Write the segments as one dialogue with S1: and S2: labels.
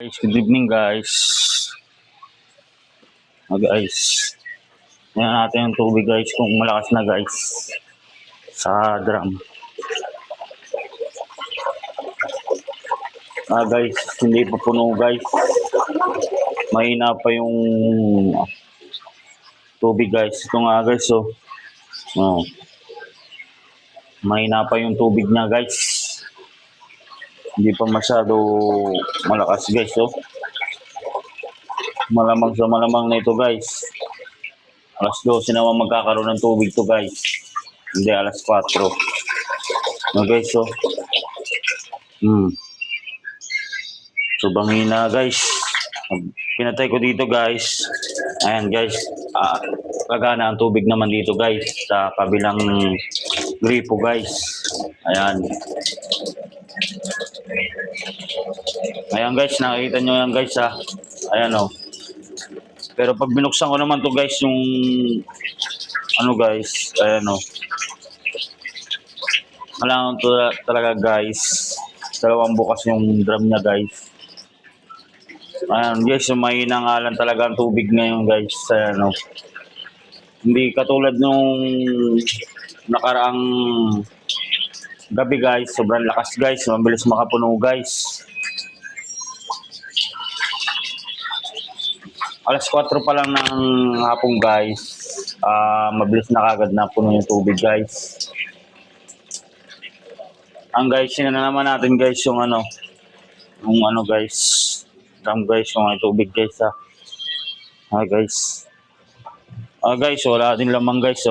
S1: Guys, good evening guys. Guys, tingnan natin yung tubig guys kung malakas na guys sa drum. Guys, hindi pa puno guys. Mahina pa yung tubig guys. Ito nga guys, oh. Mahina pa yung tubig niya guys. Hindi pa masyado malakas guys, Malamang sa malamang na ito guys. Alas 12 naman magkakaroon ng tubig to guys. Hindi alas 4. Guys, Sobrang hina guys. Pinatay ko dito guys. Ayan guys. Kagana ang tubig naman dito guys. Sa kabilang gripo guys. Ayan. Ayan guys. Nakikita nyo yan guys ha. Ayan Pero pag binuksan ko naman to guys yung guys. Ayan Kailangan to talaga guys. Dalawang bukas yung drum niya guys. Ayan guys, mahina nga lang talaga ang tubig ngayon guys. Ayan Hindi katulad nung nakaraang gabi guys. Sobrang lakas guys. Mabilis makapuno guys. Alas 4 pa lang ng hapon guys. Mabilis na kagad na puno yung tubig guys. Ang guys, yun na naman natin guys yung guys. Drum guys, yung tubig guys guys. Guys, wala din laman guys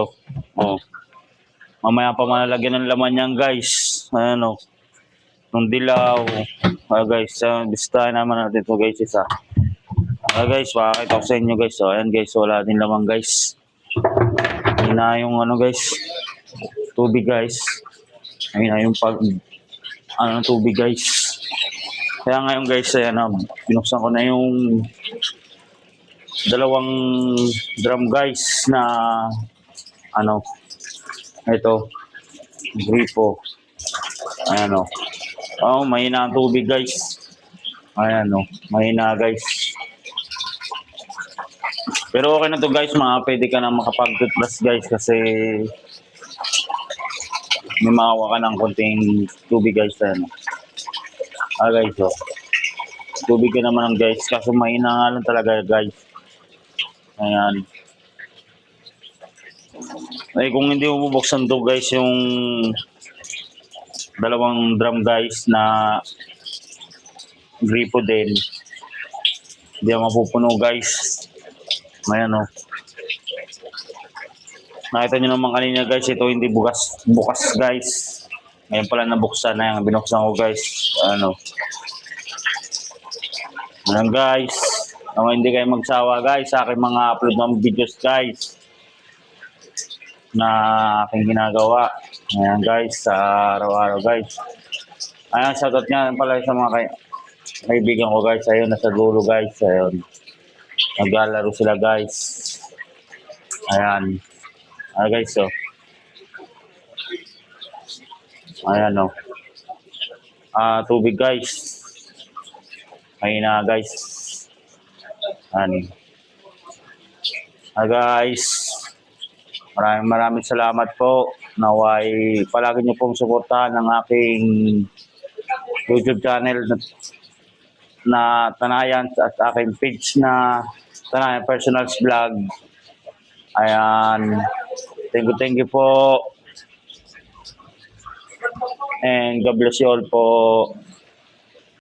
S1: Mamaya pa malalagyan ng laman yan guys. Ayan Nung dilaw. Guys, bista naman natin ito guys isa. Guys, pakakita ko sa inyo guys. Ayan guys, wala din lamang guys. Ayun na yung guys. Tubig guys. Ayun na yung tubig guys. Kaya ngayon guys, ayan binuksan ko na yung dalawang drum guys na ito gripo. Ayan mahina ang tubig guys. Ayan mahina guys. Pero okay na to guys, pwede ka na makapag-toothbrush guys kasi may makawa ka ng konting tubig guys. Guys tubig ka naman guys, kaso mahina nga lang talaga guys. Ayan. Kung hindi mo bubuksan to guys yung dalawang drum guys na gripo din, hindi mapupuno guys. Ayan Nakita nyo naman kanina guys, ito hindi bukas guys. Ngayon pala nabuksan na yung binuksan ko guys. Ayan guys. Hindi kayo magsawa guys sa aking mga upload ng videos guys na aking ginagawa. Ayan guys, sa araw-araw guys. Ayan, shoutout nga pala sa mga kaibigan ko guys. Ayun, nasa dulo guys. Ayun. Naglalaro sila guys. Ayan. Guys ayan tubig guys. Mahina guys. Ayan. Guys, maraming salamat po. Naway palagi niyo pong suportahan ang aking YouTube channel na Tanayan at aking page na Tanayan Personals Vlog. Ayan. Thank you po. And God bless you all po.